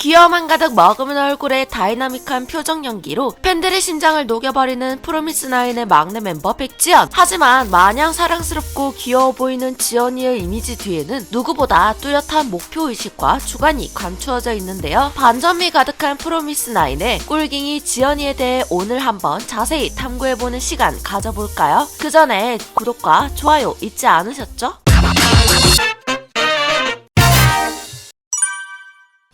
귀여움만 가득 머금은 얼굴에 다이나믹한 표정 연기로 팬들의 심장을 녹여버리는 프로미스나인의 막내 멤버 백지연. 하지만 마냥 사랑스럽고 귀여워 보이는 지연이의 이미지 뒤에는 누구보다 뚜렷한 목표의식과 주관이 감추어져 있는데요. 반전미 가득한 프로미스나인의 꿀갱이 지연이에 대해 오늘 한번 자세히 탐구해보는 시간 가져볼까요? 그 전에 구독과 좋아요 잊지 않으셨죠?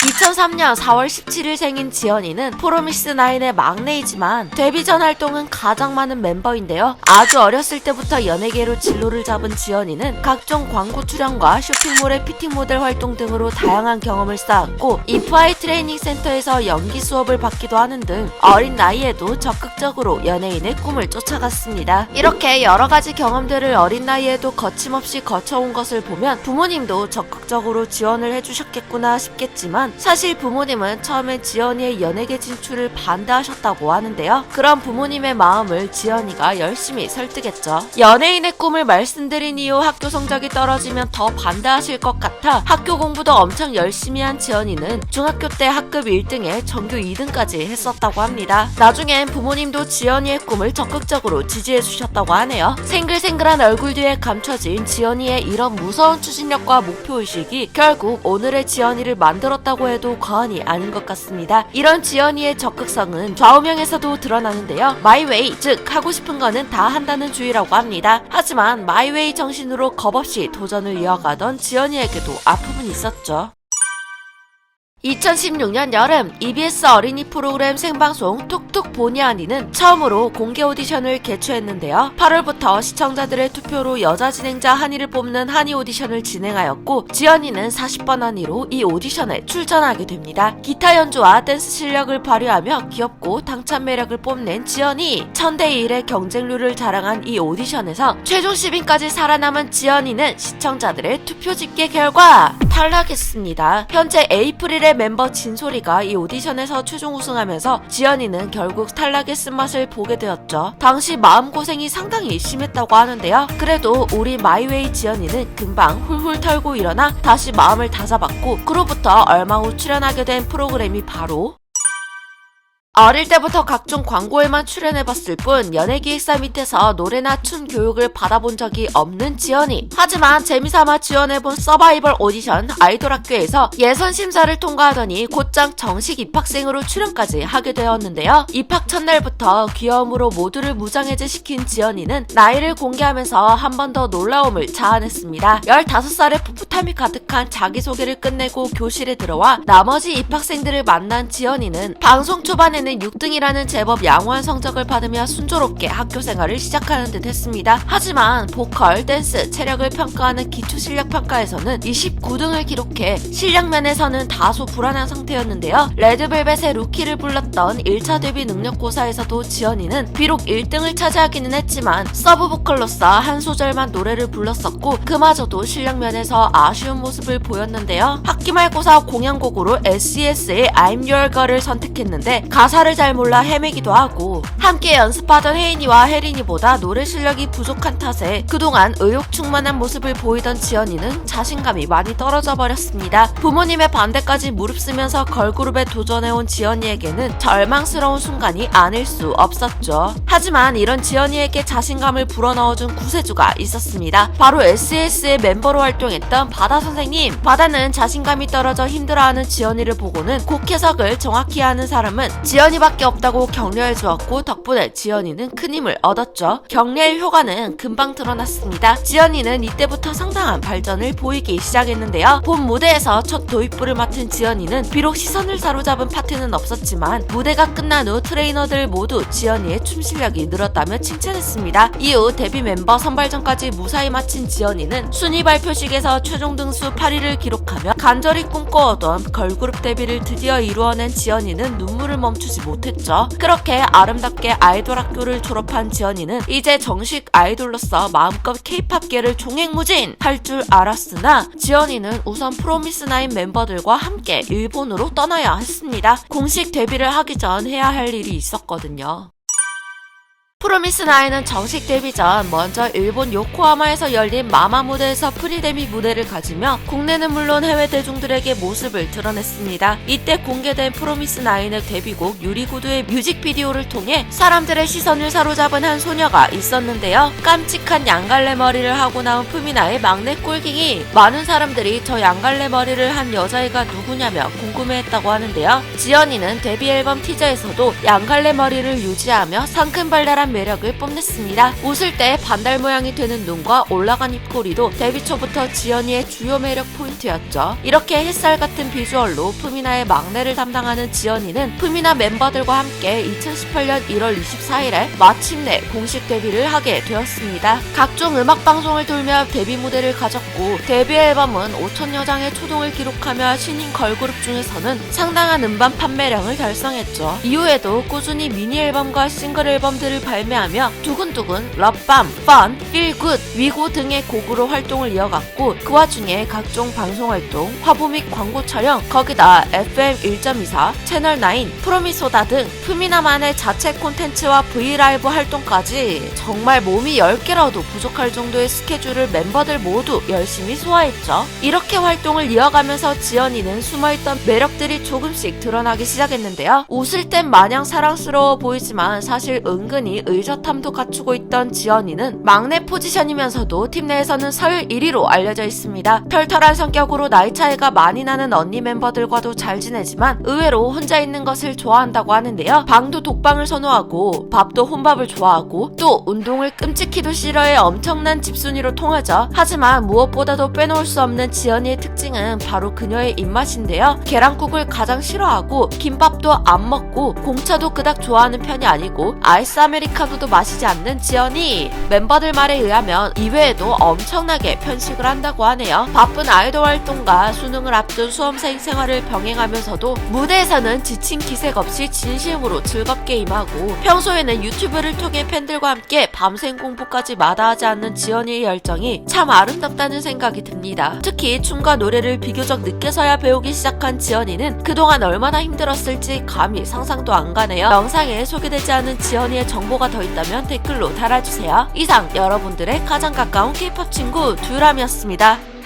2003년 4월 17일 생인 지연이는 프로미스나인의 막내이지만 데뷔 전 활동은 가장 많은 멤버인데요. 아주 어렸을 때부터 연예계로 진로를 잡은 지연이는 각종 광고 출연과 쇼핑몰의 피팅 모델 활동 등으로 다양한 경험을 쌓았고 이프아이 트레이닝 센터에서 연기 수업을 받기도 하는 등 어린 나이에도 적극적으로 연예인의 꿈을 쫓아갔습니다. 이렇게 여러가지 경험들을 어린 나이에도 거침없이 거쳐온 것을 보면 부모님도 적극적으로 지원을 해주셨겠구나 싶겠지만 사실 부모님은 처음엔 지연이의 연예계 진출을 반대하셨다고 하는데요. 그런 부모님의 마음을 지연이가 열심히 설득했죠. 연예인의 꿈을 말씀드린 이후 학교 성적이 떨어지면 더 반대하실 것 같아 학교 공부도 엄청 열심히 한 지연이는 중학교 때 학급 1등에 전교 2등까지 했었다고 합니다. 나중엔 부모님도 지연이의 꿈을 적극적으로 지지해 주셨다고 하네요. 생글생글한 얼굴 뒤에 감춰진 지연이의 이런 무서운 추진력과 목표의식이 결국 오늘의 지연이를 만들었다고 해도 과언이 아닌 것 같습니다. 이런 지연이의 적극성은 좌우명에서도 드러나는데요. 마이웨이, 즉 하고 싶은 거는 다 한다는 주의라고 합니다. 하지만 마이웨이 정신으로 겁없이 도전을 이어가던 지연이에게도 아픔은 있었죠. 2016년 여름 EBS 어린이 프로그램 생방송 툭툭 보니 아니는 처음으로 공개 오디션을 개최했는데요. 8월부터 시청자들의 투표로 여자 진행자 한이를 뽑는 한이 오디션을 진행하였고 지연이는 40번 한이로 이 오디션에 출전하게 됩니다. 기타 연주와 댄스 실력을 발휘하며 귀엽고 당찬 매력을 뽐낸 지연이 1000대1의 경쟁률을 자랑한 이 오디션에서 최종 10인까지 살아남은 지연이는 시청자들의 투표 집계 결과 탈락했습니다. 현재 에이프릴의 멤버 진솔이가 이 오디션에서 최종 우승하면서 지연이는 결국 탈락의 쓴맛을 보게 되었죠. 당시 마음고생이 상당히 심했다고 하는데요. 그래도 우리 마이웨이 지연이는 금방 훌훌 털고 일어나 다시 마음을 다잡았고 그로부터 얼마 후 출연하게 된 프로그램이 바로 어릴 때부터 각종 광고에만 출연해봤을 뿐 연예기획사 밑에서 노래나 춤 교육을 받아본 적이 없는 지연이. 하지만 재미삼아 지원해본 서바이벌 오디션 아이돌학교에서 예선 심사를 통과하더니 곧장 정식 입학생으로 출연까지 하게 되었는데요. 입학 첫날부터 귀여움으로 모두를 무장해제시킨 지연이는 나이를 공개하면서 한 번 더 놀라움을 자아냈습니다. 15살의 풋풋함이 가득한 자기소개를 끝내고 교실에 들어와 나머지 입학생들을 만난 지연이는 방송 초반에는 6등이라는 제법 양호한 성적을 받으며 순조롭게 학교 생활을 시작하는 듯 했습니다. 하지만 보컬, 댄스, 체력을 평가하는 기초실력 평가에서는 29등을 기록해 실력 면에서는 다소 불안한 상태였는데요. 레드벨벳의 루키를 불렀던 1차 데뷔 능력고사에서도 지연이는 비록 1등을 차지하기는 했지만 서브 보컬로서 한 소절만 노래를 불렀었고 그마저도 실력 면에서 아쉬운 모습을 보였는데요. 학기말고사 공연곡으로 SES의 I'm Your Girl을 선택했는데 가사를 잘 몰라 헤매기도 하고 함께 연습하던 혜인이와 혜린이보다 노래 실력이 부족한 탓에 그동안 의욕 충만한 모습을 보이던 지연이는 자신감이 많이 떨어져 버렸습니다. 부모님의 반대까지 무릅쓰면서 걸그룹에 도전해온 지연이에게는 절망스러운 순간이 아닐 수 없었죠. 하지만 이런 지연이에게 자신감을 불어넣어준 구세주가 있었습니다. 바로 SES의 멤버로 활동했던 바다 선생님. 바다는 자신감이 떨어져 힘들어하는 지연이를 보고는 곡 해석을 정확히 하는 사람은 지연이밖에 없다고 격려해 주었고 덕분에 지연이는 큰 힘을 얻었죠. 격려의 효과는 금방 드러났습니다. 지연이는 이때부터 상당한 발전을 보이기 시작했는데요. 본 무대에서 첫 도입부를 맡은 지연이는 비록 시선을 사로잡은 파트는 없었지만 무대가 끝난 후 트레이너들 모두 지연이의 춤 실력이 늘었다며 칭찬했습니다. 이후 데뷔 멤버 선발전까지 무사히 마친 지연이는 순위 발표식에서 최종 등수 8위를 기록하며 간절히 꿈꿔오던 걸그룹 데뷔를 드디어 이루어낸 지연이는 눈물을 멈추지 못했죠. 그렇게 아름답게 아이돌 학교를 졸업한 지연이는 이제 정식 아이돌로서 마음껏 K-팝계를 종횡무진 할 줄 알았으나 지연이는 우선 프로미스나인 멤버들과 함께 일본으로 떠나야 했습니다. 공식 데뷔를 하기 전 해야 할 일이 있었거든요. 프로미스 나인은 정식 데뷔 전 먼저 일본 요코하마에서 열린 마마 무대에서 프리데뷔 무대를 가지며 국내는 물론 해외 대중들에게 모습을 드러냈습니다. 이때 공개된 프로미스 나인의 데뷔곡 유리구두의 뮤직비디오를 통해 사람들의 시선을 사로잡은 한 소녀가 있었는데요. 깜찍한 양갈래 머리를 하고 나온 푸미나의 막내 꼴갱이, 많은 사람들이 저 양갈래 머리를 한 여자애가 누구냐며 궁금해했다고 하는데요. 지연이는 데뷔 앨범 티저에서도 양갈래 머리를 유지하며 상큼발랄한 매력을 뽐냈습니다. 웃을 때 반달 모양이 되는 눈과 올라간 입꼬리도 데뷔 초부터 지연이의 주요 매력 포인트였죠. 이렇게 햇살 같은 비주얼로 푸미나의 막내를 담당하는 지연이는 푸미나 멤버들과 함께 2018년 1월 24일에 마침내 공식 데뷔를 하게 되었습니다. 각종 음악 방송을 돌며 데뷔 무대를 가졌고 데뷔 앨범은 5천여 장의 초동을 기록하며 신인 걸그룹 중에서는 상당한 음반 판매량을 달성했죠. 이후에도 꾸준히 미니 앨범과 싱글 앨범들을 발매하며 두근두근, 러밤, 펀, 필굿, 위고 등의 곡으로 활동을 이어갔고 그 와중에 각종 방송 활동, 화보 및 광고 촬영, 거기다 FM 1.24, 채널9, 프로미소다 등 푸미나만의 자체 콘텐츠와 브이라이브 활동까지 정말 몸이 10개라도 부족할 정도의 스케줄을 멤버들 모두 열심히 소화했죠. 이렇게 활동을 이어가면서 지연이는 숨어있던 매력들이 조금씩 드러나기 시작했는데요. 웃을 땐 마냥 사랑스러워 보이지만 사실 은근히 의젓함도 갖추고 있던 지연이는 막내 포지션이면서도 팀 내에서는 서열 1위로 알려져 있습니다. 털털한 성격으로 나이 차이가 많이 나는 언니 멤버들과도 잘 지내지만 의외로 혼자 있는 것을 좋아한다고 하는데요. 방도 독방을 선호하고 밥도 혼밥을 좋아하고 또 운동을 끔찍히도 싫어해 엄청난 집순이로 통하죠. 하지만 무엇보다도 빼놓을 수 없는 지연이의 특징은 바로 그녀의 입맛인데요. 계란국을 가장 싫어하고 김밥도 안 먹고 공차도 그닥 좋아하는 편이 아니고 아이스 아메리카노도 마시지 않는 지연이 멤버들 말에 의하면 이외에도 엄청나게 편식을 한다고 하네요. 바쁜 아이돌 활동과 수능을 앞둔 수험생 생활을 병행하면서도 무대에서는 지친 기색 없이 진심으로 즐겁게 임하고 평소에는 유튜브를 통해 팬들과 함께 밤샘 공부까지 마다하지 않는 지연이의 열정이 참 아름답다는 생각이 듭니다. 특히 춤과 노래를 비교적 늦게서야 배우기 시작한 지연이는 그동안 얼마나 힘들었을지 감히 상상도 안 가네요. 영상에 소개되지 않은 지연이의 정보가 더 있다면 댓글로 달아주세요. 이상 여러분들의 가장 가까운 K-POP 친구 듀람이었습니다.